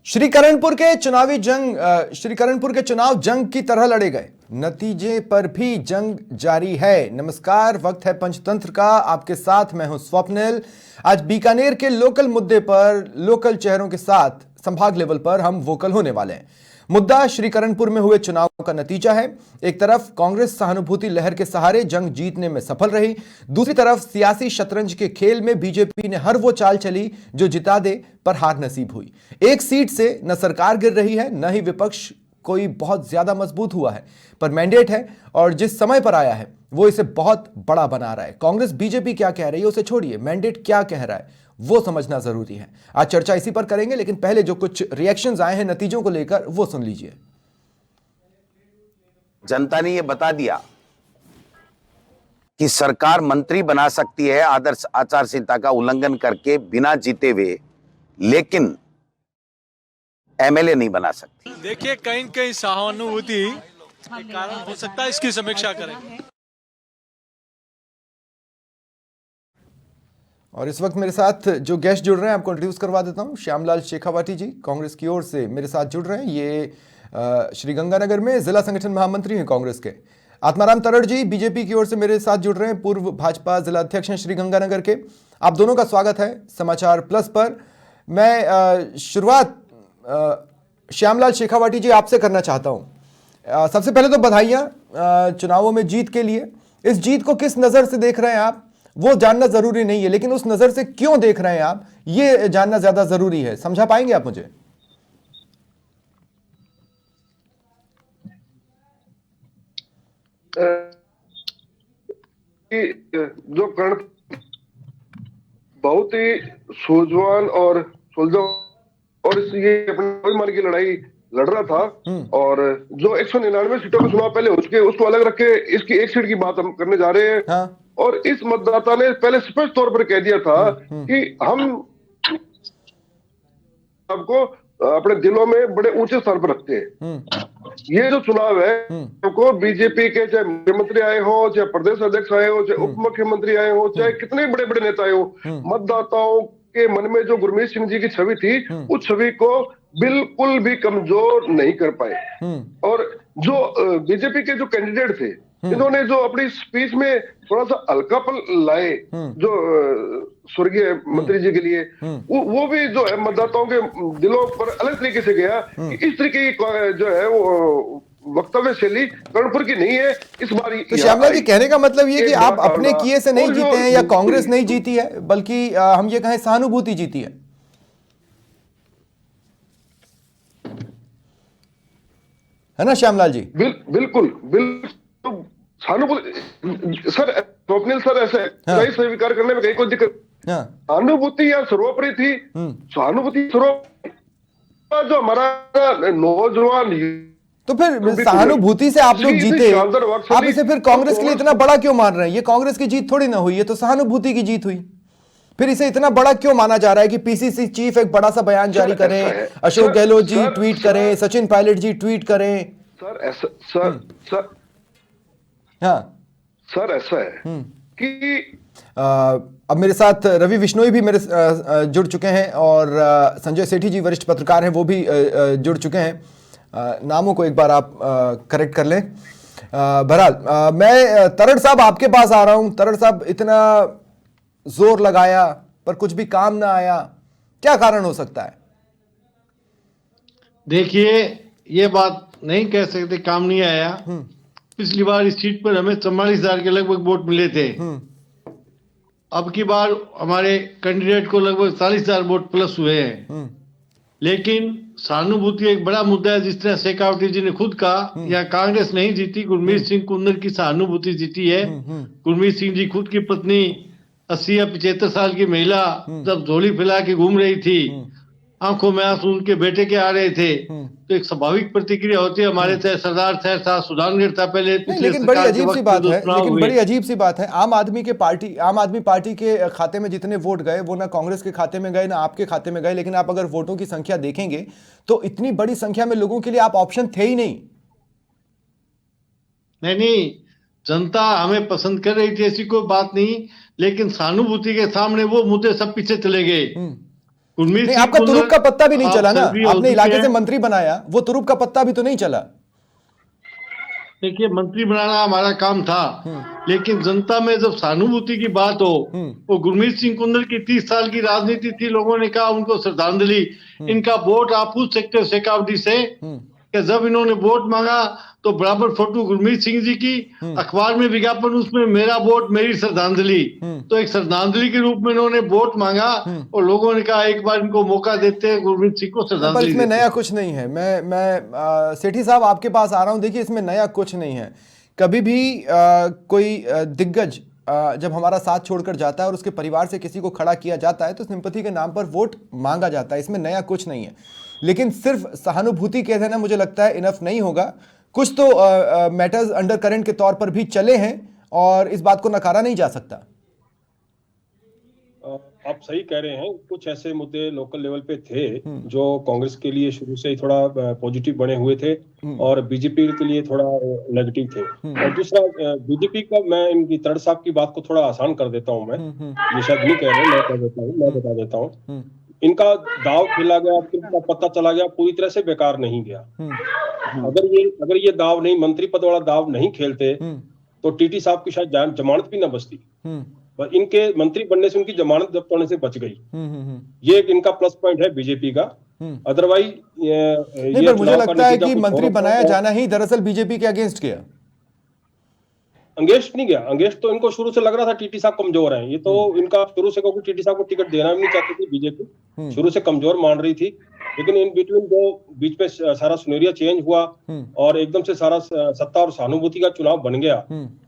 श्रीकरणपुर के चुनाव जंग की तरह लड़े गए, नतीजे पर भी जंग जारी है। नमस्कार, वक्त है पंचतंत्र का। आपके साथ मैं हूं स्वप्निल। आज बीकानेर के लोकल मुद्दे पर लोकल चेहरों के साथ संभाग लेवल पर हम वोकल होने वाले हैं। मुद्दा श्रीकरणपुर में हुए चुनाव का नतीजा है। एक तरफ कांग्रेस सहानुभूति लहर के सहारे जंग जीतने में सफल रही, दूसरी तरफ सियासी शतरंज के खेल में बीजेपी ने हर वो चाल चली जो जिता दे, पर हार नसीब हुई। एक सीट से न सरकार गिर रही है, न ही विपक्ष कोई बहुत ज्यादा मजबूत हुआ है, पर मैंडेट है और जिस समय पर आया है वो इसे बहुत बड़ा बना रहा है। कांग्रेस बीजेपी क्या कह रही है उसे छोड़िए, मैंडेट क्या कह रहा है वो समझना जरूरी है। आज चर्चा इसी पर करेंगे, लेकिन पहले जो कुछ रिएक्शंस आए हैं नतीजों को लेकर वो सुन लीजिए। जनता ने यह बता दिया कि सरकार मंत्री बना सकती है आदर्श आचार संहिता का उल्लंघन करके बिना जीते हुए, लेकिन एमएलए नहीं बना सकती। देखिए, कहीं न कहीं सहानुभूति के कारण हो सकता है, इसकी समीक्षा करें। और इस वक्त मेरे साथ जो गेस्ट जुड़ रहे हैं आपको इंट्रोड्यूस करवा देता हूं। श्यामलाल शेखावटी जी कांग्रेस की ओर से मेरे साथ जुड़ रहे हैं। ये श्रीगंगानगर में जिला संगठन महामंत्री हैं कांग्रेस के। आत्माराम तरड़ जी बीजेपी की ओर से मेरे साथ जुड़ रहे हैं, पूर्व भाजपा जिला अध्यक्ष हैं श्रीगंगानगर के। आप दोनों का स्वागत है समाचार प्लस पर। मैं शुरुआत श्यामलाल शेखावटी जी आपसे करना चाहता हूं। सबसे पहले तो बधाइयां चुनावों में जीत के लिए। इस जीत को किस नजर से देख रहे हैं आप वो जानना जरूरी नहीं है, लेकिन उस नजर से क्यों देख रहे हैं आप ये जानना ज्यादा जरूरी है। समझा पाएंगे आप मुझे? जो कर्ण बहुत ही सूझवान और सुलझा और ये अपने अभिमान की लड़ाई लड़ रहा था, और जो 199 सीटों का चुनाव पहले हो चुके उसको अलग रख के इसकी एक सीट की बात हम करने जा रहे हैं। हाँ। और इस मतदाता ने पहले स्पष्ट तौर पर कह दिया था कि हम आपको अपने दिलों में बड़े ऊंचे स्थान पर रखते हैं। ये जो चुनाव है को बीजेपी के चाहे मुख्यमंत्री आए हो, चाहे प्रदेश अध्यक्ष आए हो, चाहे उप मुख्यमंत्री आए हो, चाहे कितने बड़े बड़े नेता आए हो, मतदाताओं के मन में जो गुरमीत सिंह जी की छवि थी उस छवि को बिल्कुल भी कमजोर नहीं कर पाए। और जो बीजेपी के जो कैंडिडेट थे इन्होंने जो अपनी स्पीच में थोड़ा सा हल्कापन लाए जो स्वर्गीय मंत्री जी के लिए, वो भी जो है मतदाताओं के दिलों पर अलग तरीके से गया कि इस तरीके की जो है वो वक्तव्य शैली कर्णपुर की नहीं है इस बार। तो श्यामला जी कहने का मतलब ये कि आप अपने किए से नहीं जीते हैं या कांग्रेस नहीं जीती है, बल्कि हम ये कहें सहानुभूति जीती है ना श्यामलाल जी? बिल्कुल सहानुभूति सर, स्वप्निल सर, ऐसा है स्वीकार करने में कहीं कोई दिक्कत। सहानुभूति या सर्वोपरि थी, सहानुभूति सर्वोपरि जो हमारा नौजवान। तो फिर सहानुभूति से आप लोग जीते, आप इसे फिर कांग्रेस के लिए इतना बड़ा क्यों मान रहे हैं? ये कांग्रेस की जीत थोड़ी ना हुई, ये तो सहानुभूति की जीत हुई। फिर इसे इतना बड़ा क्यों माना जा रहा है कि पीसीसी चीफ एक बड़ा सा बयान जारी करें, अशोक गहलोत जी ट्वीट करें, सचिन पायलट जी ट्वीट करें? सर ऐसा है कि अब मेरे साथ रवि बिश्नोई भी मेरे जुड़ चुके हैं और संजय सेठी जी वरिष्ठ पत्रकार हैं, वो भी जुड़ चुके हैं। नामों को एक बार आप करेक्ट कर लें। बहरहाल मैं तरड़ साहब आपके पास आ रहा हूं। तरड़ साहब, इतना जोर लगाया पर कुछ भी काम ना आया, क्या कारण हो सकता है? देखिए, ये बात नहीं कह सकते काम नहीं आया। पिछली बार इस सीट पर हमें 44,000 के लगभग वोट मिले थे। अब की बार हमारे कैंडिडेट को लगभग 40,000 वोट प्लस हुए हैं। लेकिन सहानुभूति एक बड़ा मुद्दा है। जिस तरह शेखावटी जी ने खुद कहा, यहाँ कांग्रेस नहीं जीती, गुरमीत सिंह कुंदर की सहानुभूति जीती है। गुरमीत सिंह जी खुद की पत्नी 80 या 75 साल की महिला जब झोली फैला के घूम रही थी, आंखों में आंसू उनके बेटे के आ रहे थे, तो एक स्वाभाविक प्रतिक्रिया होती है। हमारे चाहे सरदार था, सुधानगढ़ था पहले, लेकिन बड़ी अजीब सी बात है, लेकिन बड़ी अजीब सी बात है, आम आदमी पार्टी के खाते में जितने वोट गए वो ना कांग्रेस के खाते में गए ना आपके खाते में गए। लेकिन आप अगर वोटों की संख्या देखेंगे तो इतनी बड़ी संख्या में लोगों के लिए आप ऑप्शन थे ही नहीं। नहीं, जनता हमें पसंद कर रही थी, ऐसी कोई बात नहीं, लेकिन सहानुभूति के सामने वो मुद्दे सब पीछे चले गए। गुरमीत नहीं, सिंह आपका कुंदर, तुरुप का पत्ता भी नहीं आप चला ना, सर्दी हो आपने चुके इलाके हैं। से मंत्री बनाया, वो तुरुप का पत्ता भी तो नहीं चला। देखिए, मंत्री बनाना हमारा काम था, लेकिन जनता में जब सहानुभूति की बात हो, वो गुरमीत सिंह कुंदर की 30 साल की राजनीति थी, लोगों ने कहा उनको श्रद्धांजलि। इनका वोट आप पूछ सकते हो शेखावटी से कि जब इन्होंने वोट मांगा तो बराबर फोटो गुरमीत सिंह जी की, अखबार में विज्ञापन, उसमें मेरा वोट मेरी श्रद्धांजलि। तो एक श्रद्धांजलि के रूप में इन्होंने वोट मांगा और लोगों ने कहा एक बार इनको मौका देते हैं, गुरमीत सिंह को पर श्रद्धांजलि इसमें देते नया हैं। कुछ नहीं है। मैं सेठी साहब आपके पास आ रहा हूं। देखिए, इसमें नया कुछ नहीं है। कभी भी कोई दिग्गज जब हमारा साथ छोड़कर जाता है और उसके परिवार से किसी को खड़ा किया जाता है तो सिंपैथी के नाम पर वोट मांगा जाता है। इसमें नया कुछ नहीं है, लेकिन सिर्फ सहानुभूति कह देना मुझे लगता है इनफ नहीं होगा। कुछ तो मैटर्स अंडर करंट के तौर पर भी चले हैं और इस बात को नकारा नहीं जा सकता। आप सही कह रहे हैं, कुछ ऐसे मुद्दे लोकल लेवल पे थे जो कांग्रेस के लिए शुरू से ही थोड़ा पॉजिटिव बने हुए थे और बीजेपी के लिए थोड़ा नेगेटिव थे। और दूसरा, बीजेपी का, मैं इनकी तड़ साहब की बात को थोड़ा आसान कर देता हूं। मैं ये शायद नहीं कह रहे, मैं कह देता हूँ, मैं बता देता हूँ। इनका दाव खेला गया, इनका पता चला गया, पूरी तरह से बेकार नहीं गया। अगर ये दाव नहीं, मंत्री पद वाला दाव नहीं खेलते तो टीटी साहब की शायद जमानत भी ना बचती, पर इनके मंत्री बनने से उनकी जमानत जब्त होने से बच गई। ये एक इनका प्लस पॉइंट है बीजेपी का। अदरवाइज नहीं, पर मुझे लगता है कि मंत्री बनाया जाना ही दरअसल बीजेपी के अगेंस्ट गया। अंगेस्ट नहीं गया। अंगेस्ट तो इनको शुरू से लग रहा था टीटी साहब कमजोर हैं। ये तो इनका शुरू से, क्योंकि टीटी साहब को टिकट देना भी नहीं चाहती थी बीजेपी, शुरू से कमजोर मान रही थी। लेकिन इन बिटवीन जो बीच में सारा सिनेरियो चेंज हुआ और एकदम से सारा सत्ता और सहानुभूति का चुनाव बन गया,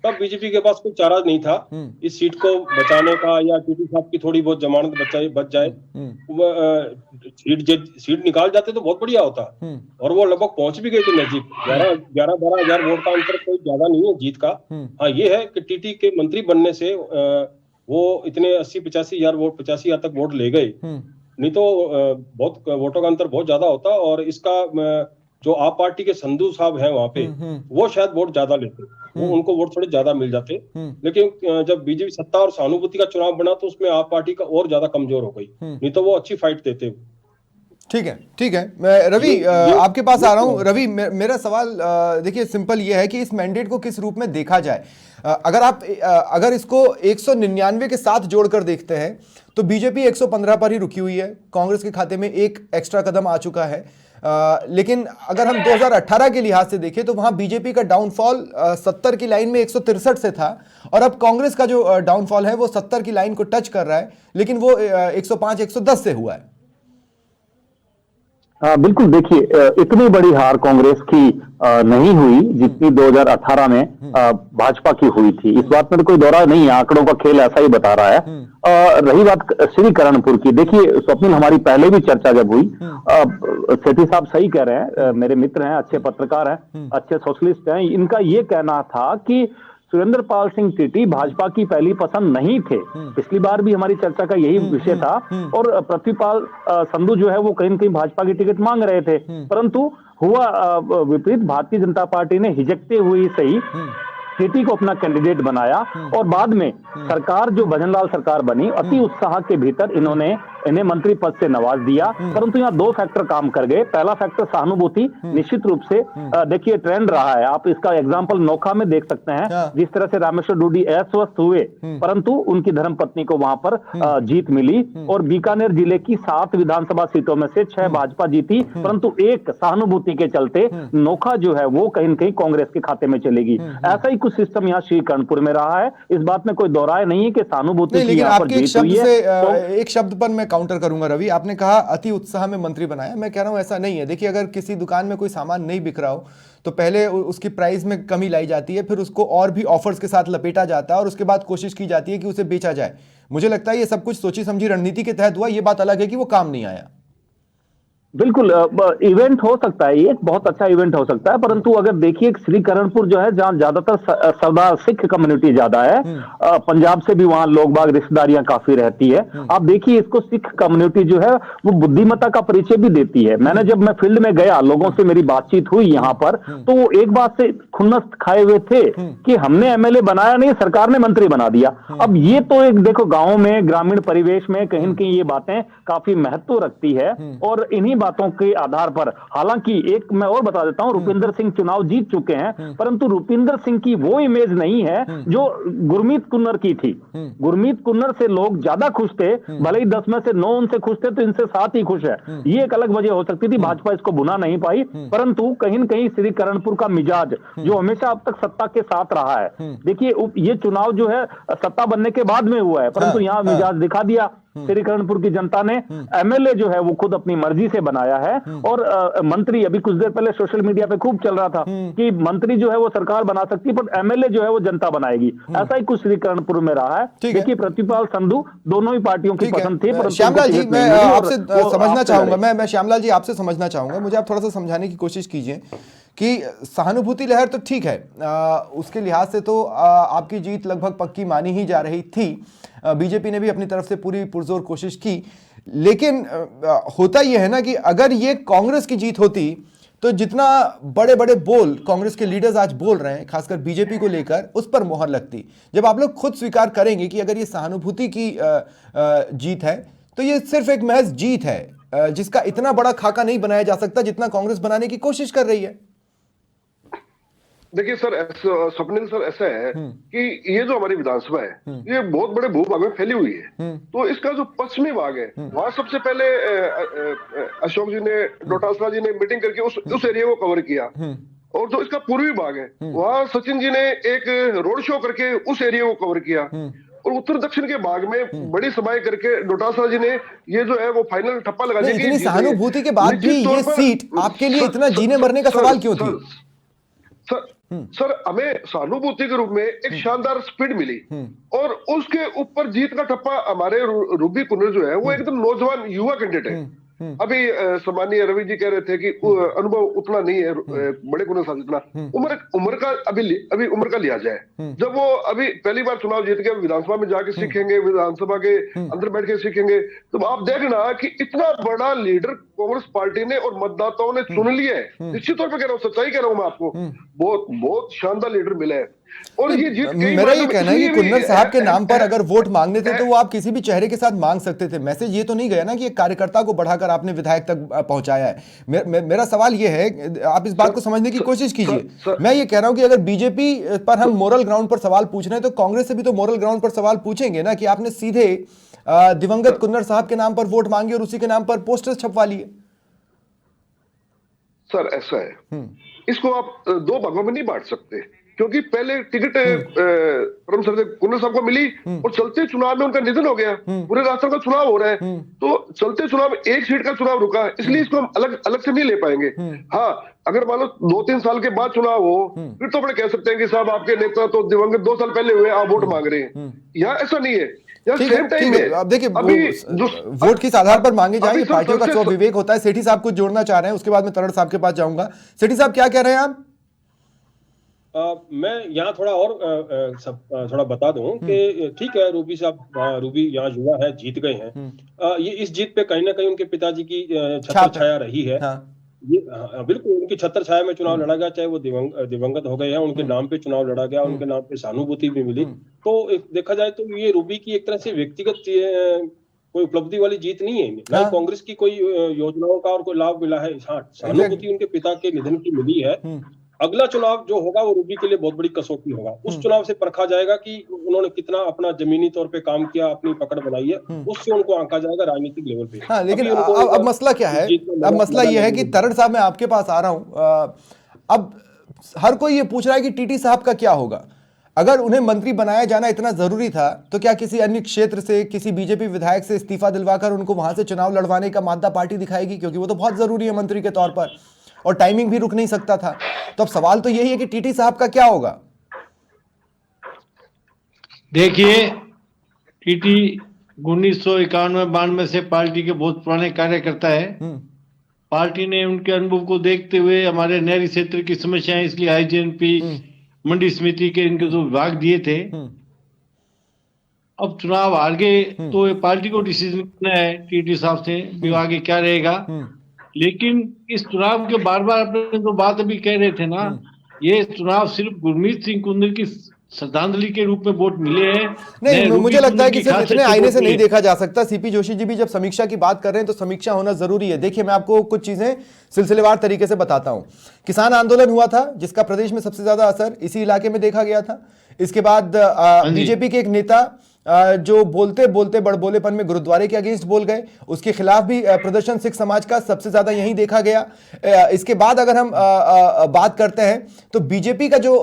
तब बीजेपी के पास कोई चारा नहीं था इस सीट को बचाने का, या टीटी साहब की थोड़ी बहुत जमानत बच जाए। सीट निकाल जाते तो बहुत बढ़िया होता, और वो लगभग पहुंच भी गए थे नजदीक। 11-12 हजार वोट का अंतर कोई ज्यादा नहीं है जीत का। हाँ, ये है कि टीटी के मंत्री बनने से वो इतने 80-85 हजार वोट, 85 हजार तक वोट ले गए, नहीं तो बहुत वोटों का अंतर बहुत ज्यादा होता। और इसका जो आप पार्टी के संधू साहब हैं वहां पे, वो शायद वोट ज्यादा लेते, वो उनको वोट थोड़े ज्यादा मिल जाते। लेकिन जब बीजेपी सत्ता और सहानुभूति का चुनाव बना तो उसमें आप पार्टी का और ज्यादा कमजोर हो गई, नहीं तो वो अच्छी फाइट देते। ठीक है। मैं रवि आपके पास आ रहा हूं। रवि, मेरा सवाल देखिए सिंपल ये है कि इस मैंडेट को किस रूप में देखा जाए। अगर इसको 199 के साथ जोड़कर देखते हैं तो बीजेपी 115 पर ही रुकी हुई है। कांग्रेस के खाते में एक एक्स्ट्रा कदम आ चुका है। लेकिन अगर हम 2018 के लिहाज से देखें तो वहां बीजेपी का डाउनफॉल 70 की लाइन में 163 से था, और अब कांग्रेस का जो डाउनफॉल है वो 70 की लाइन को टच कर रहा है, लेकिन वो 105-110 से हुआ है। बिल्कुल। देखिए, इतनी बड़ी हार कांग्रेस की नहीं हुई जितनी 2018 में भाजपा की हुई थी। इस बात में तो कोई दौरा नहीं है, आंकड़ों का खेल ऐसा ही बता रहा है। रही बात श्री करणपुर की, देखिए स्वप्निल, हमारी पहले भी चर्चा जब हुई, सेठी साहब सही कह रहे हैं, मेरे मित्र हैं, अच्छे पत्रकार हैं, अच्छे सोशलिस्ट हैं। इनका ये कहना था कि सुरेंद्र पाल सिंह टीटी भाजपा की पहली पसंद नहीं थे। पिछली बार भी हमारी चर्चा का यही विषय था, और पृथ्वीपाल संधू जो है वो कहीं न कहीं भाजपा की टिकट मांग रहे थे, परंतु हुआ विपरीत। भारतीय जनता पार्टी ने हिचकते हुए सही टीटी को अपना कैंडिडेट बनाया, और बाद में सरकार जो भजनलाल सरकार बनी, अति उत्साह के भीतर इन्हें मंत्री पद से नवाज दिया। परंतु यहाँ दो फैक्टर काम कर गए। पहला फैक्टर सहानुभूति, निश्चित रूप से देखिए ट्रेंड रहा है। आप इसका एग्जांपल नोखा में देख सकते हैं, जिस तरह से रामेश्वर डूडी अस्वस्थ हुए, परंतु उनकी धर्मपत्नी को वहां पर जीत मिली। और बीकानेर जिले की 7 विधानसभा सीटों में से 6 भाजपा जीती, परंतु एक सहानुभूति के चलते नोखा जो है वो कहीं न कहीं कांग्रेस के खाते में चलेगी। ऐसा ही कुछ सिस्टम यहाँ श्री कर्णपुर में रहा है। इस बात में कोई दौराय नहीं है कि सहानुभूति की यहाँ पर जीत हुई है। एक शब्द पर मैं काउंटर करूंगा रवि, आपने कहा अति उत्साह में मंत्री बनाया। मैं कह रहा हूं ऐसा नहीं है। देखिए, अगर किसी दुकान में कोई सामान नहीं बिक रहा हो तो पहले उसकी प्राइस में कमी लाई जाती है, फिर उसको और भी ऑफर्स के साथ लपेटा जाता है, और उसके बाद कोशिश की जाती है कि उसे बेचा जाए। मुझे लगता है ये सब कुछ सोची समझी रणनीति के तहत हुआ। ये बात अलग है कि वो काम नहीं आया। बिल्कुल, इवेंट हो सकता है, ये बहुत अच्छा इवेंट हो सकता है, परंतु अगर देखिए श्री करणपुर जो है, जहां ज्यादातर सरदार सिख कम्युनिटी ज्यादा है, पंजाब से भी वहां लोग बाग रिश्तेदारियां काफी रहती है। आप देखिए, इसको सिख कम्युनिटी जो है वो बुद्धिमत्ता का परिचय भी देती है। जब मैं फील्ड में गया, लोगों से मेरी बातचीत हुई यहाँ पर, तो वो एक बात से खुन्नस खाए हुए थे कि हमने एमएलए बनाया नहीं, सरकार ने मंत्री बना दिया। अब ये तो एक देखो, गांव में, ग्रामीण परिवेश में कहीं न कहीं ये बातें काफी महत्व रखती है। और इन्हीं बातों के आधार पर, हालांकि एक मैं और बता देता हूं, रुपिंदर सिंह चुनाव जीत चुके हैं, परंतु रुपिंदर सिंह की वो इमेज नहीं है जो गुरमीत कुन्नर की थी। गुरमीत कुन्नर से लोग ज्यादा खुश थे, भले ही 10 में से 9 उनसे खुश थे, तो इनसे 7 ही खुश है। ये एक अलग वजह हो सकती थी, भाजपा इसको भुना नहीं पाई। परंतु कहीं न कहीं श्री करणपुर का मिजाज जो हमेशा अब तक सत्ता के साथ रहा है, देखिए ये चुनाव जो है सत्ता बनने के बाद में हुआ है, परंतु यहाँ मिजाज दिखा दिया श्री करणपुर की जनता ने। एमएलए जो है वो खुद अपनी मर्जी से बनाया है, और मंत्री, अभी कुछ देर पहले सोशल मीडिया पे खूब चल रहा था कि मंत्री जो है वो सरकार बना सकती है, पर एमएलए जो है वो जनता बनाएगी। ऐसा ही कुछ श्री करणपुर में रहा है। देखिए, प्रतिपाल संधू दोनों ही पार्टियों की पसंद थी। श्यामलाल जी, मैं आपसे समझना चाहूंगा, मैं श्यामलाल जी आपसे समझना चाहूंगा, मुझे आप थोड़ा सा समझाने की कोशिश कीजिए कि सहानुभूति लहर तो ठीक है, उसके लिहाज से तो आपकी जीत लगभग पक्की मानी ही जा रही थी। बीजेपी ने भी अपनी तरफ से पूरी पुरजोर कोशिश की, लेकिन होता यह है ना कि अगर ये कांग्रेस की जीत होती तो जितना बड़े बड़े बोल कांग्रेस के लीडर्स आज बोल रहे हैं, खासकर बीजेपी को लेकर, उस पर मोहर लगती। जब आप लोग खुद स्वीकार करेंगे कि अगर ये सहानुभूति की जीत है, तो ये सिर्फ एक महज जीत है जिसका इतना बड़ा खाका नहीं बनाया जा सकता जितना कांग्रेस बनाने की कोशिश कर रही है। देखिए सर, स्वप्निल सर, ऐसा है कि ये जो हमारी विधानसभा है ये बहुत बड़े भूभाग में फैली हुई है। तो इसका जो पश्चिमी भाग है वहां सबसे पहले अशोक जी ने, डोटासरा जी ने मीटिंग करके उस एरिया को कवर किया। और जो इसका पूर्वी भाग है वहां सचिन जी ने एक रोड शो करके उस एरिया को कवर किया। और उत्तर दक्षिण के भाग में बड़ी सभाएं करके डोटासरा जी ने ये जो है वो फाइनल ठप्पा लगा दिया। इतनी सहानुभूति के बाद भी ये सीट आपके लिए इतना जीने मरने का सवाल क्यों थी? सर, हमें सहानुभूति के रूप में एक शानदार स्पीड मिली, और उसके ऊपर जीत का ठप्पा हमारे रूबी कुन्नर जो है वो एकदम नौजवान युवा कैंडिडेट है। अभी सम्मानीय रवि जी कह रहे थे कि अनुभव उतना नहीं है बड़े कुन्नर साहब जितना। उम्र का अभी उम्र का लिया जाए, जब वो अभी पहली बार चुनाव जीत के विधानसभा में जाके सीखेंगे, विधानसभा के अंदर बैठ के सीखेंगे, तो आप देखना कि इतना बड़ा लीडर कांग्रेस पार्टी ने और मतदाताओं ने चुन लिया है। निश्चित तौर पर कह रहा हूँ, सच्चाई कह रहा हूँ मैं आपको, बहुत बहुत शानदार लीडर मिला है। और ये जीत, मेरा ये कहना है कि कुन्नर साहब के नाम पर अगर वोट मांगने थे तो वो आप किसी भी चेहरे के साथ मांग सकते थे। मैसेज ये तो नहीं गया ना कि एक कार्यकर्ता को बढ़ाकर आपने विधायक तक पहुंचाया है। मेरा सवाल ये है, आप इस बात को समझने की कोशिश कीजिए। मैं ये कह रहा हूं कि अगर बीजेपी पर हम मोरल ग्राउंड पर सवाल पूछ रहे हैं, तो कांग्रेस से भी तो मोरल ग्राउंड पर सवाल पूछेंगे ना कि आपने सीधे दिवंगत कुन्नर साहब के नाम पर वोट मांगे और उसी के नाम पर पोस्टर्स छपवा लिए। सर, ऐसा है, इसको आप दो भागों में नहीं बांट सकते, क्योंकि पहले टिकट परम सर कुन्नर साहब को मिली और चलते चुनाव में उनका निधन हो गया। पूरे राष्ट्र का चुनाव हो रहा है, तो चलते चुनाव में एक सीट का चुनाव रुका, इसलिए इसको हम अलग अलग से नहीं ले पाएंगे। हाँ, अगर मान लो 2-3 साल के बाद चुनाव हो, फिर तो अपने कह सकते हैं कि साहब आपके नेता तो दिवंगत 2 साल पहले हुए, आप वोट मांग रहे हैं। यहाँ ऐसा नहीं है। सेम टाइम है, अब देखिए, वोट किस आधार पर मांगे जाएंगे, पार्टियों का स्व विवेक होता है। सेठी साहब कुछ जोड़ना चाह रहे हैं, उसके बाद मैं तरड़ साहब के पास जाऊंगा। सेठी साहब, क्या कह रहे हैं आप? मैं यहाँ थोड़ा और थोड़ा बता दूं कि ठीक है, रूबी यहाँ युवा है, जीत गए हैं। ये इस जीत पे कहीं ना कहीं उनके पिताजी की छत्र छाया रही है। ये बिल्कुल उनकी छत्र छाया में चुनाव लड़ा गया, चाहे वो दिवंगत हो गए हैं, उनके नाम पे चुनाव लड़ा गया, उनके नाम पे सहानुभूति भी मिली। तो देखा जाए तो ये रूबी की एक तरह से व्यक्तिगत कोई उपलब्धि वाली जीत नहीं है, ना कांग्रेस की कोई योजनाओं का और कोई लाभ मिला है। सहानुभूति उनके पिता के निधन की मिली है। अगला चुनाव जो होगा वो रूबी के लिए बहुत बड़ी कसौटी होगा। उस चुनाव से परखा जाएगा कि उन्होंने कितना अपना जमीनी तौर पे काम किया, अपनी पकड़ बनाई है, उससे उनको आंका जाएगा राजनीतिक लेवल पे। हाँ, लेकिन अब मसला क्या है? अब मसला ये है कि तरड़ साहब, मैं आपके पास आ रहा हूं। अब हर कोई ये पूछ रहा है कि टीटी साहब का क्या होगा। अगर उन्हें मंत्री बनाया जाना इतना जरूरी था, तो क्या किसी अन्य क्षेत्र से, किसी बीजेपी विधायक से इस्तीफा दिलवाकर उनको वहां से चुनाव लड़वाने का मादा पार्टी दिखाएगी? क्योंकि वो तो बहुत जरूरी है मंत्री के तौर पर, और टाइमिंग भी रुक नहीं सकता था। तो अब सवाल तो यही है कि टीटी साहब का क्या होगा? देखिए, टीटी 1991-92 से पार्टी के बहुत पुराने कार्यकर्ता है। पार्टी ने उनके अनुभव को देखते हुए हमारे नहरी क्षेत्र की समस्याएं, इसलिए आईजीएनपी, मंडी समिति के इनके जो विभाग दिए थे। अब चुनाव हार गए तो ये पार्टी को डिसीजन करना है टीटी साहब से भी आगे क्या रहेगा। लेकिन इस चुनाव के बार बार अपने जो बात अभी कह रहे थे ना ये चुनाव सिर्फ गुरमीत सिंह कुंदर की श्रद्धांजलि के रूप में वोट मिले हैं। नहीं, रूबी मुझे लगता कुंदर है कि की सिर्फ खासियत इतने से आईने वोट से नहीं मिले। देखा जा सकता। सीपी जोशी जी भी जब समीक्षा की बात कर रहे हैं तो समीक्षा होना जरूरी है। देखिए, मैं आपको कुछ चीजें सिलसिलेवार तरीके से बताता हूं। किसान आंदोलन हुआ था जिसका प्रदेश में सबसे ज्यादा असर इसी इलाके में देखा गया था। इसके बाद बीजेपी के एक नेता जो बोलते बोलते बड़बोलेपन में गुरुद्वारे के अगेंस्ट बोल गए, उसके खिलाफ भी प्रदर्शन सिख समाज का सबसे ज्यादा यही देखा गया। इसके बाद अगर हम बात करते हैं तो बीजेपी का जो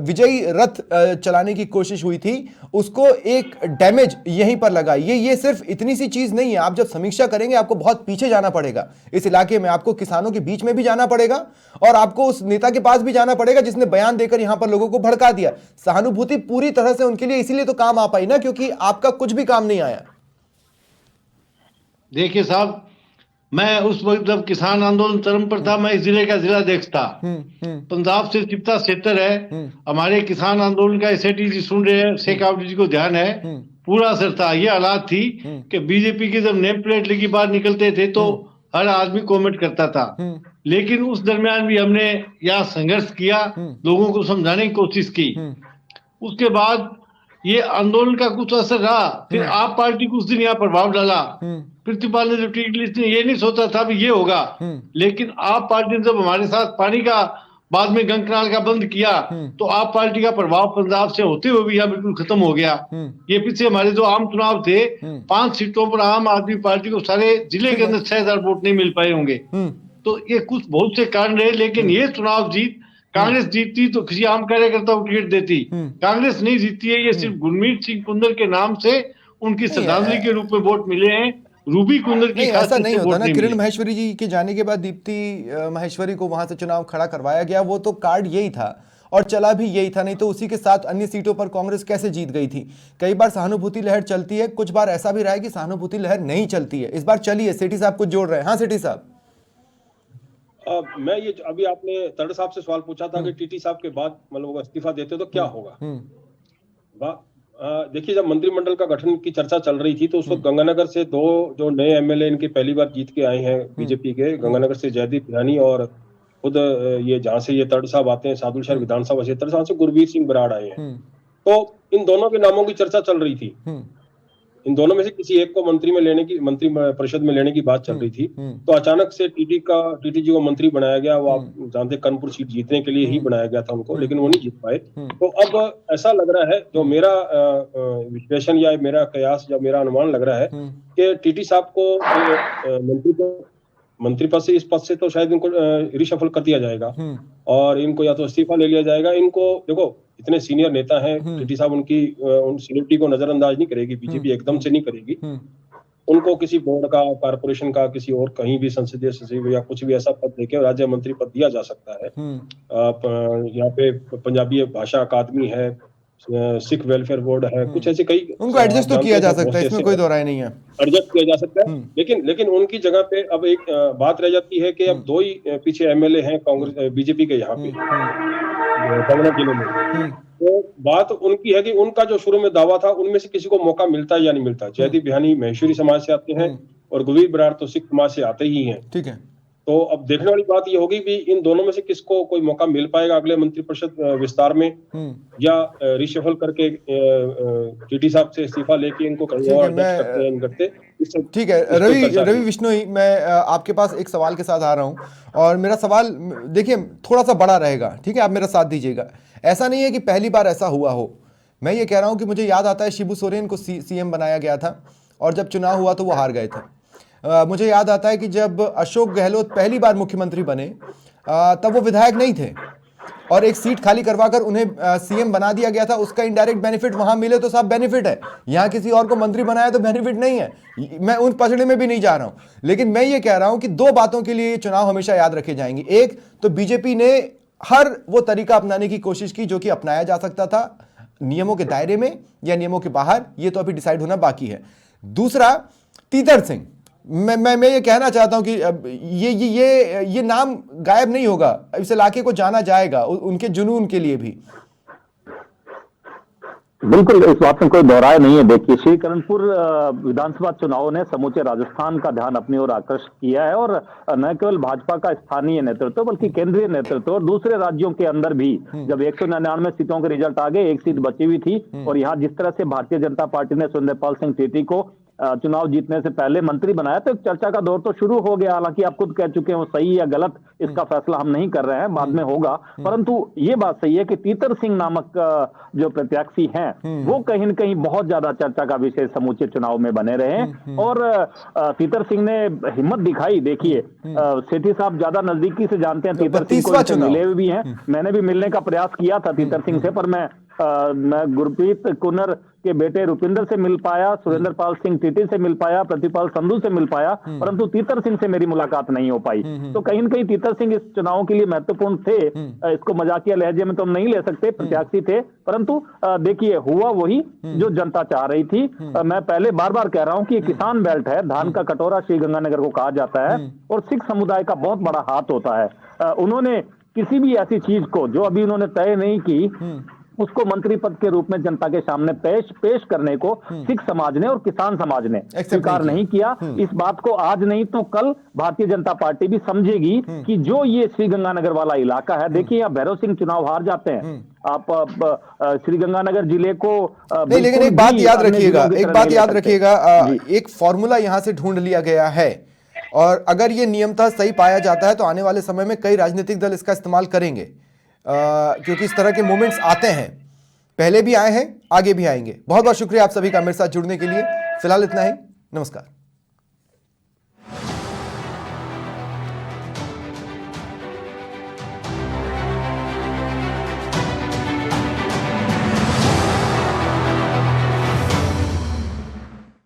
विजयी रथ चलाने की कोशिश हुई थी उसको एक डैमेज यहीं पर लगा। ये सिर्फ इतनी सी चीज नहीं है। आप जब समीक्षा करेंगे आपको बहुत पीछे जाना पड़ेगा इस इलाके में। आपको किसानों के बीच में भी जाना पड़ेगा और आपको उस नेता के पास भी जाना पड़ेगा जिसने बयान देकर यहां पर लोगों को भड़का दिया। सहानुभूति पूरी तरह से उनके लिए इसीलिए तो काम आ पाई ना, क्योंकि आपका कुछ भी काम नहीं आया। देखिए साहब, मैं उस वक्त जब किसान आंदोलन चरम पर था, मैं इस जिले का जिलाध्यक्ष था। पंजाब से चिप्ता क्षेत्र है। हमारे किसान आंदोलन का एसआईटी जी सुन रहे हैं, शेख आबदी जी को ध्यान है। पूरा असर था। ये हालात थी कि बीजेपी की जब नेम प्लेट लेके बाहर निकलते थे तो हर आदमी कमेंट करता था। लेकिन उस दरमियान भी हमने यहाँ संघर्ष किया, लोगों को समझाने की कोशिश की। उसके बाद ये आंदोलन का कुछ असर रहा। फिर आप पार्टी को उस दिन यहाँ प्रभाव डाला। प्रिंसिपल ने जो टिकट लिस्ट ने ये नहीं सोचा था भी ये होगा, लेकिन आप पार्टी ने जब हमारे साथ पानी का बाद में गंग कनाल का बंद किया तो आप पार्टी का प्रभाव पंजाब से होते हुए भी यहाँ बिल्कुल खत्म हो गया। ये पीछे हमारे जो आम चुनाव थे 5 सीटों पर आम आदमी पार्टी को सारे जिले के अंदर 6000 वोट नहीं मिल पाए होंगे। तो ये कुछ बहुत से कारण रहे, लेकिन ये चुनाव जीत कांग्रेस जीतती तो किसी आम कार्यकर्ता को टिकट देती। कांग्रेस नहीं जीतती है। ये सिर्फ गुरमीत सिंह कुंदर के नाम से उनकी श्रद्धांजलि के रूप में वोट मिले हैं। रूबी कुंदर की ऐसा नहीं होता ना। किरण माहेश्वरी जी के जाने के बाद दीप्ति माहेश्वरी को वहां से चुनाव खड़ा करवाया गया। वो तो कार्ड यही था और चला भी यही था, नहीं तो उसी के साथ अन्य सीटों पर कांग्रेस कैसे जीत गई थी। कई बार सहानुभूति लहर चलती है, कुछ बार ऐसा भी रहा है कि सहानुभूति लहर नहीं चलती है। इस बार चली है। सेठी साहब कुछ जोड़ रहे हैं। हाँ सेठी साहब। मैं ये अभी आपने तड़ साहब से सवाल पूछा था कि टीटी साहब के बाद मतलब वो इस्तीफा देते तो क्या होगा। देखिए, जब मंत्रिमंडल का गठन की चर्चा चल रही थी तो उस वक्त गंगानगर से 2 जो नए एमएलए इनके पहली बार जीत के आए हैं बीजेपी के, गंगानगर से जयदीप भियानी और खुद ये जहां से ये तड़ साहब आते हैं सादुल शहर विधानसभा क्षेत्र से गुरवीर सिंह बराड़ आए हैं। तो इन दोनों के नामों की चर्चा चल रही थी। इन दोनों में से किसी एक को मंत्री परिषद में लेने की बात चल रही थी। तो अचानक से टीटी जी को मंत्री बनाया गया। वो आप जानते कानपुर सीट जीतने के लिए ही बनाया गया था उनको, लेकिन वो नहीं जीत पाए। तो अब ऐसा लग रहा है, जो मेरा विश्लेषण या मेरा कयास या मेरा अनुमान लग रहा है कि टीटी साहब को मंत्री पद से इस पद से तो शायद इनको रिशफल कर दिया जाएगा और इनको या तो इस्तीफा ले लिया जाएगा। इनको देखो, इतने सीनियर नेता हैं टीटी साहब, उन सीनियरिटी को नजरअंदाज नहीं करेगी बीजेपी, एकदम से नहीं करेगी। उनको किसी बोर्ड का, कारपोरेशन का, किसी और कहीं भी संसदीय सचिव या कुछ भी ऐसा पद देके राज्य मंत्री पद दिया जा सकता है। यहाँ पे पंजाबी भाषा अकादमी है, सिख वेलफेयर बोर्ड है, कुछ ऐसे कई उनको एडजस्ट तो किया जा सकता है, इसमें कोई दो राय नहीं है। एडजस्ट किया जा सकता है, लेकिन उनकी जगह पे अब एक बात रह जाती है कि अब 2 ही पीछे एमएलए हैं कांग्रेस बीजेपी के यहाँ पे कांगड़ा जिले में। तो बात उनकी है कि उनका जो शुरू में दावा था उनमें से किसी को मौका मिलता है या नहीं मिलता। जयदीप भियानी महेश्वरी समाज से आते हैं और गुरवीर बराड़ तो सिख समाज से आते ही हैं। ठीक है, तो अब देखने वाली बात ये होगी कि इन दोनों में से किसको कोई मौका मिल पाएगा अगले मंत्रिपरिषद विस्तार में, या रिशफल करके टीटी साहब से इस्तीफा लेके इनको कहीं और करते। ठीक है, रवि विश्नोई, मैं आपके पास एक सवाल के साथ आ रहा हूं और मेरा सवाल देखिए थोड़ा सा बड़ा रहेगा, ठीक है, आप मेरा साथ दीजिएगा। ऐसा नहीं है कि पहली बार ऐसा हुआ हो। मैं ये कह रहा हूं कि मुझे याद आता है शिबू सोरेन को सीएम बनाया गया था और जब चुनाव हुआ तो वो हार गए थे। मुझे याद आता है कि जब अशोक गहलोत पहली बार मुख्यमंत्री बने तब वो विधायक नहीं थे और एक सीट खाली करवाकर उन्हें सीएम बना दिया गया था। उसका इनडायरेक्ट बेनिफिट वहां मिले तो सब बेनिफिट है, यहाँ किसी और को मंत्री बनाया तो बेनिफिट नहीं है। मैं उन पचड़े में भी नहीं जा रहा हूं, लेकिन मैं ये कह रहा हूं कि 2 बातों के लिए चुनाव हमेशा याद रखे जाएंगे। एक तो बीजेपी ने हर वो तरीका अपनाने की कोशिश की जो कि अपनाया जा सकता था, नियमों के दायरे में या नियमों के बाहर, ये तो अभी डिसाइड होना बाकी है। दूसरा, तीतर सिंह, मैं ये कहना चाहता हूं कि ये नाम गायब नहीं होगा, इस इलाके को जाना जाएगा उनके जुनून के लिए भी। बिल्कुल, इस बात में कोई दोहराए नहीं है। देखिए, श्रीकरणपुर विधानसभा चुनाव ने समूचे राजस्थान का ध्यान अपनी ओर आकर्षित किया है, और न केवल भाजपा का स्थानीय नेतृत्व बल्कि केंद्रीय नेतृत्व और दूसरे राज्यों के अंदर भी जब 199 सीटों के रिजल्ट आ गए, एक सीट बची हुई थी, और यहाँ जिस तरह से भारतीय जनता पार्टी ने सुरेंद्रपाल सिंह टीटी को चुनाव जीतने से पहले मंत्री बनाया, तो एक चर्चा का दौर तो शुरू हो गया। हालांकि आप खुद कह चुके हैं वो सही या गलत, इसका फैसला हम नहीं कर रहे हैं, बाद में होगा। परंतु ये बात सही है कि तीतर सिंह नामक जो प्रत्याशी हैं वो कहीं न कहीं बहुत ज्यादा चर्चा का विषय समूचे चुनाव में बने रहे। और तीतर सिंह ने हिम्मत दिखाई। देखिए, सेठी साहब ज्यादा नजदीकी से जानते हैं तीतर सिंह को, इनसे मिले हुए भी हैं। मैंने भी मिलने का प्रयास किया था तीतर सिंह से, पर मैं गुरप्रीत कुन्नर के बेटे रुपिंदर से मिल पाया, सुरेंद्रपाल सिंह टीटी से मिल पाया, प्रतिपाल संधू से मिल पाया, परंतु तीतर सिंह से मेरी मुलाकात नहीं हो पाई। तो कहीं न कहीं तीतर सिंह इस चुनाव के लिए महत्वपूर्ण थे। इसको मजाकिया लहजे में तो हम नहीं ले सकते, प्रत्याशी थे, परंतु देखिए हुआ वही जो जनता चाह रही थी। मैं पहले बार बार कह रहा हूं कि किसान बेल्ट है, धान का कटोरा श्रीगंगानगर को कहा जाता है, और सिख समुदाय का बहुत बड़ा हाथ होता है। उन्होंने किसी भी ऐसी चीज को जो अभी उन्होंने तय नहीं की, उसको मंत्री पद के रूप में जनता के सामने पेश करने को सिख समाज ने और किसान समाज ने स्वीकार नहीं किया। इस बात को आज नहीं तो कल भारतीय जनता पार्टी भी समझेगी कि जो ये श्रीगंगानगर वाला इलाका है, देखिए यहाँ भैरव सिंह चुनाव हार जाते हैं, आप श्रीगंगानगर जिले को नहीं, लेकिन एक बात याद रखिएगा, एक फॉर्मूला यहां से ढूंढ लिया गया है, और अगर ये नियमतः सही पाया जाता है तो आने वाले समय में कई राजनीतिक दल इसका इस्तेमाल करेंगे, क्योंकि इस तरह के मोमेंट्स आते हैं, पहले भी आए हैं, आगे भी आएंगे। बहुत बहुत शुक्रिया आप सभी का मेरे साथ जुड़ने के लिए। फिलहाल इतना ही, नमस्कार।